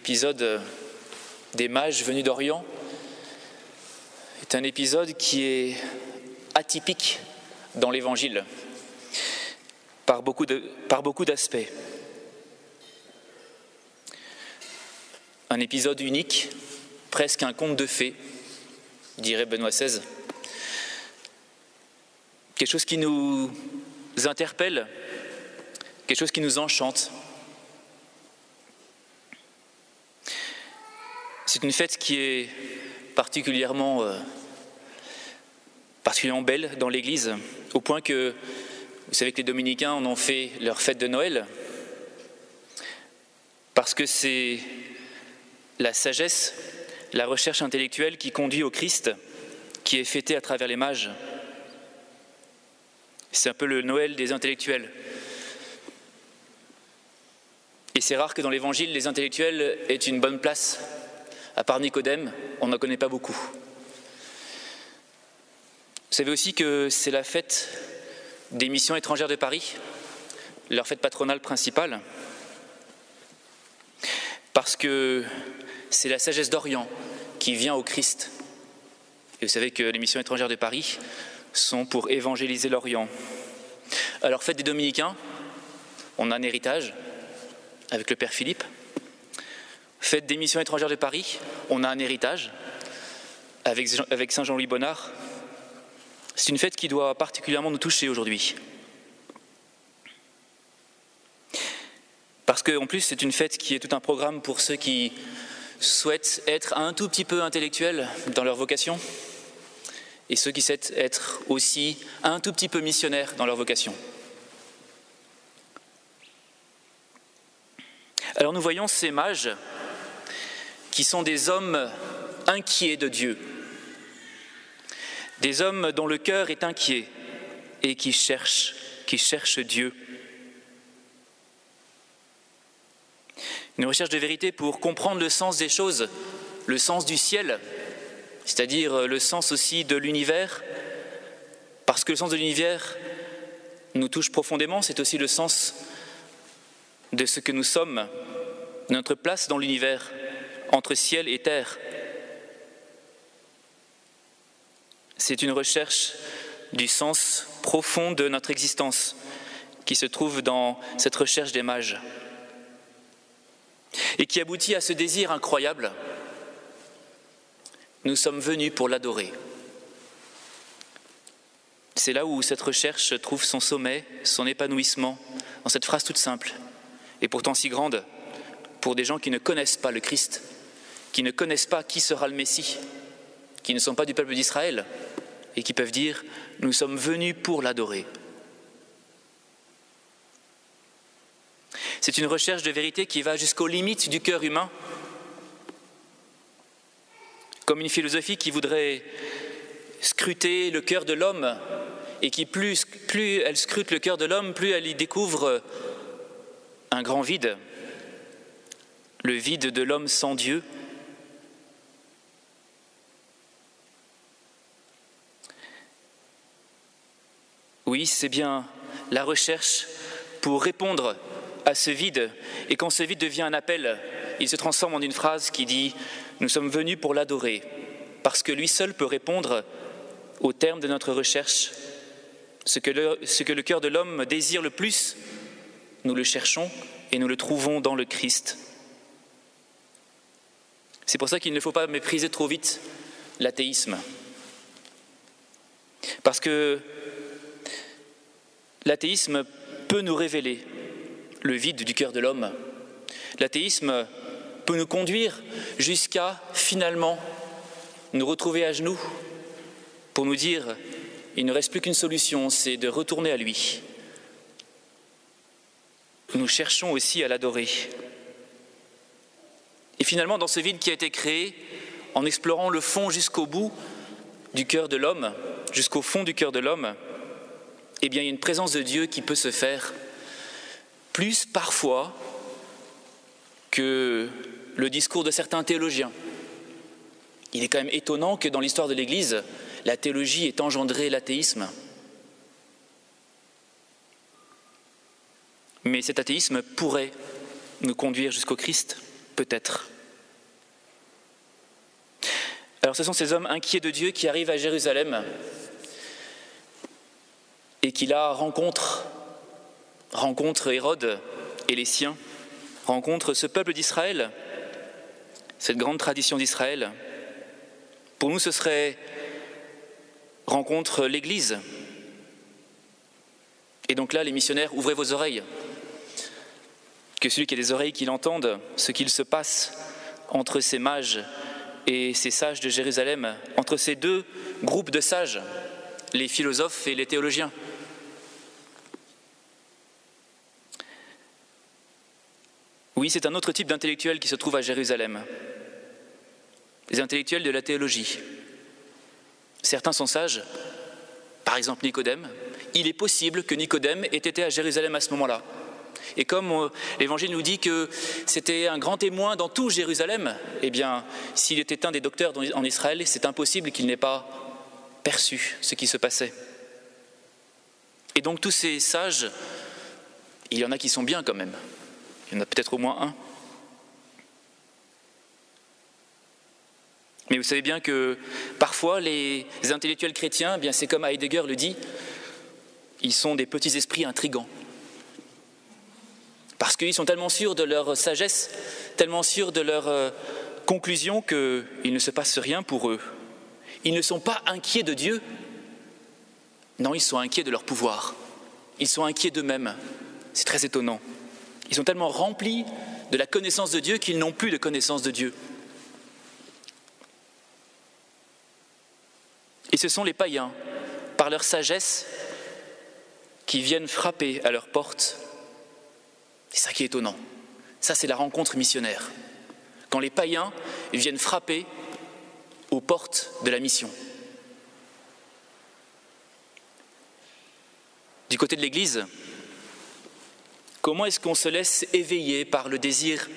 l'épisode des mages venus d'Orient est un épisode qui est atypique dans l'Évangile par beaucoup d'aspects. Un épisode unique, presque un conte de fées, dirait Benoît XVI. Quelque chose qui nous interpelle, quelque chose qui nous enchante. C'est une fête qui est particulièrement belle dans l'Église, au point que, vous savez que les dominicains en ont fait leur fête de Noël, parce que c'est la sagesse, la recherche intellectuelle qui conduit au Christ, qui est fêtée à travers les mages. C'est un peu le Noël des intellectuels. Et c'est rare que dans l'Évangile, les intellectuels aient une bonne place. À part Nicodème, on n'en connaît pas beaucoup. Vous savez aussi que c'est la fête des missions étrangères de Paris, leur fête patronale principale, parce que c'est la sagesse d'Orient qui vient au Christ. Et vous savez que les missions étrangères de Paris sont pour évangéliser l'Orient. Alors, fête des Dominicains, on a un héritage avec le Père Philippe. Fête des missions étrangères de Paris, on a un héritage avec Saint Jean-Louis Bonnard. C'est une fête qui doit particulièrement nous toucher aujourd'hui. Parce qu'en plus, c'est une fête qui est tout un programme pour ceux qui souhaitent être un tout petit peu intellectuels dans leur vocation et ceux qui souhaitent être aussi un tout petit peu missionnaires dans leur vocation. Alors nous voyons ces mages qui sont des hommes inquiets de Dieu, des hommes dont le cœur est inquiet et qui cherchent Dieu. Une recherche de vérité pour comprendre le sens des choses, le sens du ciel, c'est-à-dire le sens aussi de l'univers, parce que le sens de l'univers nous touche profondément, c'est aussi le sens de ce que nous sommes, de notre place dans l'univers, entre ciel et terre. C'est une recherche du sens profond de notre existence qui se trouve dans cette recherche des mages et qui aboutit à ce désir incroyable. Nous sommes venus pour l'adorer. C'est là où cette recherche trouve son sommet, son épanouissement, dans cette phrase toute simple et pourtant si grande pour des gens qui ne connaissent pas le Christ, qui ne connaissent pas qui sera le Messie, qui ne sont pas du peuple d'Israël et qui peuvent dire « Nous sommes venus pour l'adorer ». C'est une recherche de vérité qui va jusqu'aux limites du cœur humain, comme une philosophie qui voudrait scruter le cœur de l'homme et qui, plus elle scrute le cœur de l'homme, plus elle y découvre un grand vide, le vide de l'homme sans Dieu. Oui, c'est bien la recherche pour répondre à ce vide. Et quand ce vide devient un appel, il se transforme en une phrase qui dit « Nous sommes venus pour l'adorer », parce que lui seul peut répondre au terme de notre recherche. Ce que le cœur de l'homme désire le plus, nous le cherchons et nous le trouvons dans le Christ. C'est pour ça qu'il ne faut pas mépriser trop vite l'athéisme. Parce que l'athéisme peut nous révéler le vide du cœur de l'homme. L'athéisme peut nous conduire jusqu'à finalement nous retrouver à genoux pour nous dire il ne reste plus qu'une solution, c'est de retourner à lui. Nous cherchons aussi à l'adorer. Et finalement, dans ce vide qui a été créé, en explorant le fond jusqu'au bout du cœur de l'homme, jusqu'au fond du cœur de l'homme, eh bien, il y a une présence de Dieu qui peut se faire plus parfois que le discours de certains théologiens. Il est quand même étonnant que dans l'histoire de l'Église, la théologie ait engendré l'athéisme. Mais cet athéisme pourrait nous conduire jusqu'au Christ, peut-être. Alors ce sont ces hommes inquiets de Dieu qui arrivent à Jérusalem et qui là rencontrent Hérode et les siens, rencontrent ce peuple d'Israël, cette grande tradition d'Israël. Pour nous, ce serait rencontre l'Église. Et donc là, les missionnaires, ouvrez vos oreilles. Que celui qui a des oreilles qu'il entende ce qu'il se passe entre ces mages et ces sages de Jérusalem, entre ces deux groupes de sages, les philosophes et les théologiens. Oui, c'est un autre type d'intellectuel qui se trouve à Jérusalem. Les intellectuels de la théologie. Certains sont sages, par exemple Nicodème. Il est possible que Nicodème ait été à Jérusalem à ce moment-là. Et comme l'Évangile nous dit que c'était un grand témoin dans tout Jérusalem, eh bien, s'il était un des docteurs en Israël, c'est impossible qu'il n'ait pas perçu ce qui se passait. Et donc tous ces sages, il y en a qui sont bien quand même. Il y en a peut-être au moins un. Mais vous savez bien que parfois les intellectuels chrétiens, eh bien c'est comme Heidegger le dit, ils sont des petits esprits intrigants. Parce qu'ils sont tellement sûrs de leur sagesse, tellement sûrs de leur conclusion qu'il ne se passe rien pour eux. Ils ne sont pas inquiets de Dieu. Non, ils sont inquiets de leur pouvoir. Ils sont inquiets d'eux-mêmes. C'est très étonnant. Ils sont tellement remplis de la connaissance de Dieu qu'ils n'ont plus de connaissance de Dieu. Et ce sont les païens, par leur sagesse, qui viennent frapper à leur porte. C'est ça qui est étonnant. Ça, c'est la rencontre missionnaire. Quand les païens viennent frapper aux portes de la mission. Du côté de l'Église, comment est-ce qu'on se laisse éveiller par le désir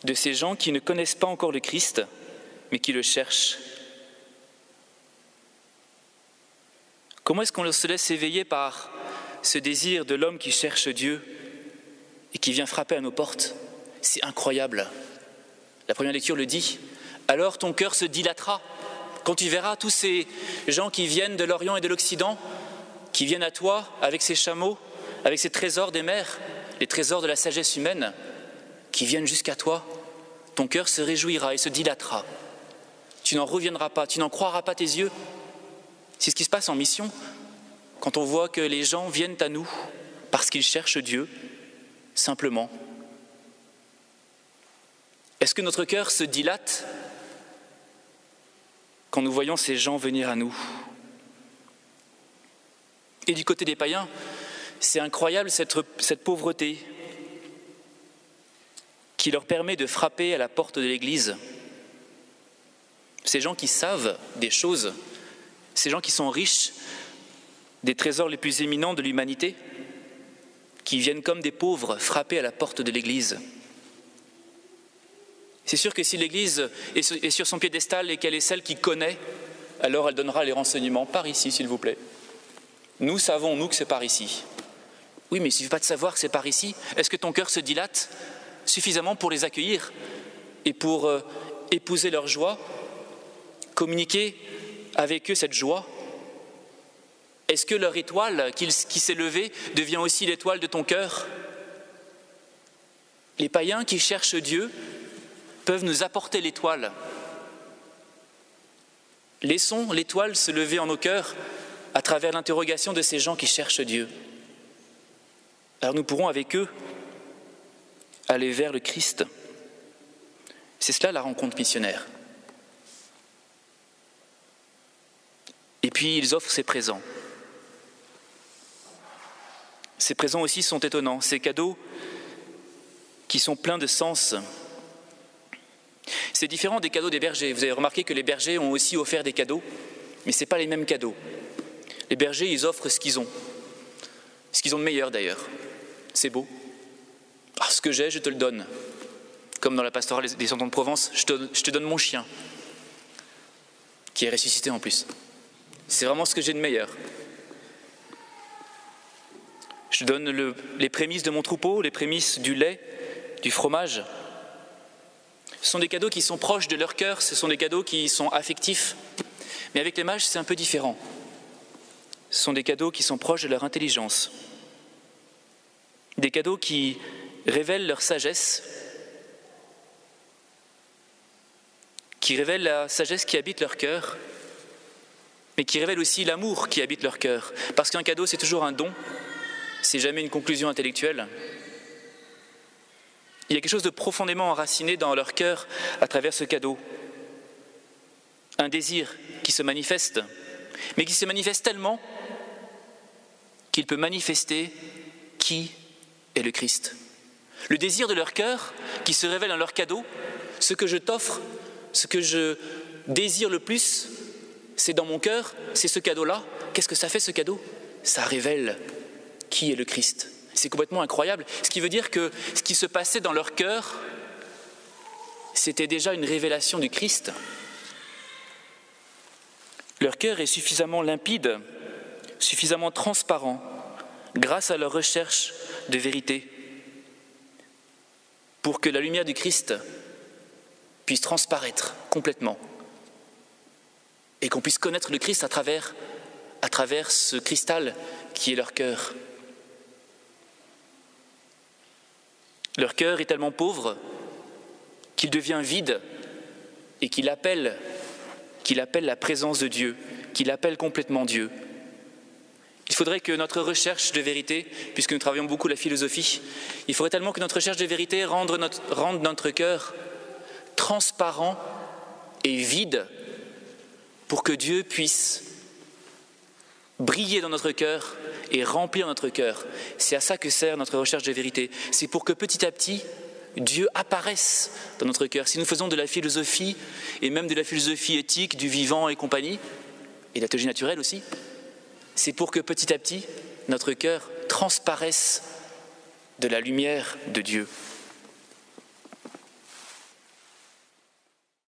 de ces gens qui ne connaissent pas encore le Christ, mais qui le cherchent? Comment est-ce qu'on se laisse éveiller par ce désir de l'homme qui cherche Dieu et qui vient frapper à nos portes? C'est incroyable. La première lecture le dit. Alors ton cœur se dilatera quand tu verras tous ces gens qui viennent de l'Orient et de l'Occident, qui viennent à toi avec ces chameaux, avec ces trésors des mers, les trésors de la sagesse humaine, qui viennent jusqu'à toi. Ton cœur se réjouira et se dilatera. Tu n'en reviendras pas, tu n'en croiras pas tes yeux. C'est ce qui se passe en mission, quand on voit que les gens viennent à nous parce qu'ils cherchent Dieu, simplement. Est-ce que notre cœur se dilate quand nous voyons ces gens venir à nous? Et du côté des païens, c'est incroyable cette pauvreté qui leur permet de frapper à la porte de l'Église. Ces gens qui savent des choses, ces gens qui sont riches des trésors les plus éminents de l'humanité, qui viennent comme des pauvres frapper à la porte de l'Église. C'est sûr que si l'Église est sur son piédestal et qu'elle est celle qui connaît, alors elle donnera les renseignements. Par ici, s'il vous plaît. Nous savons, nous, que c'est par ici. Oui, mais il ne suffit pas de savoir que c'est par ici. Est-ce que ton cœur se dilate suffisamment pour les accueillir et pour épouser leur joie, communiquer avec eux cette joie? Est-ce que leur étoile qui s'est levée devient aussi l'étoile de ton cœur? Les païens qui cherchent Dieu peuvent nous apporter l'étoile. Laissons l'étoile se lever en nos cœurs à travers l'interrogation de ces gens qui cherchent Dieu. Alors nous pourrons avec eux aller vers le Christ. C'est cela la rencontre missionnaire. Et puis ils offrent ces présents. Ces présents aussi sont étonnants, ces cadeaux qui sont pleins de sens. C'est différent des cadeaux des bergers. Vous avez remarqué que les bergers ont aussi offert des cadeaux, mais ce n'est pas les mêmes cadeaux. Les bergers, ils offrent ce qu'ils ont de meilleur d'ailleurs. C'est beau. Alors, ce que j'ai, je te le donne. Comme dans la pastorale des Descendants de Provence, je te donne mon chien, qui est ressuscité en plus. C'est vraiment ce que j'ai de meilleur. Je te donne les prémices de mon troupeau, les prémices du lait, du fromage. Ce sont des cadeaux qui sont proches de leur cœur, ce sont des cadeaux qui sont affectifs. Mais avec les mages, c'est un peu différent. Ce sont des cadeaux qui sont proches de leur intelligence. Des cadeaux qui révèlent leur sagesse, qui révèlent la sagesse qui habite leur cœur, mais qui révèlent aussi l'amour qui habite leur cœur. Parce qu'un cadeau, c'est toujours un don, c'est jamais une conclusion intellectuelle. Il y a quelque chose de profondément enraciné dans leur cœur à travers ce cadeau. Un désir qui se manifeste, mais qui se manifeste tellement qu'il peut manifester qui est le Christ. Le désir de leur cœur qui se révèle dans leur cadeau, ce que je t'offre, ce que je désire le plus, c'est dans mon cœur, c'est ce cadeau-là. Qu'est-ce que ça fait ce cadeau? Ça révèle qui est le Christ. C'est complètement incroyable. Ce qui veut dire que ce qui se passait dans leur cœur, c'était déjà une révélation du Christ. Leur cœur est suffisamment limpide, suffisamment transparent, grâce à leur recherche de vérité, pour que la lumière du Christ puisse transparaître complètement et qu'on puisse connaître le Christ à travers ce cristal qui est leur cœur. Leur cœur est tellement pauvre qu'il devient vide et qu'il appelle la présence de Dieu, qu'il appelle complètement Dieu. Il faudrait que notre recherche de vérité, puisque nous travaillons beaucoup la philosophie, il faudrait tellement que notre recherche de vérité rende notre cœur transparent et vide pour que Dieu puisse briller dans notre cœur et remplir notre cœur. C'est à ça que sert notre recherche de vérité. C'est pour que petit à petit, Dieu apparaisse dans notre cœur. Si nous faisons de la philosophie, et même de la philosophie éthique, du vivant et compagnie, et de la théologie naturelle aussi, c'est pour que petit à petit, notre cœur transparaisse de la lumière de Dieu.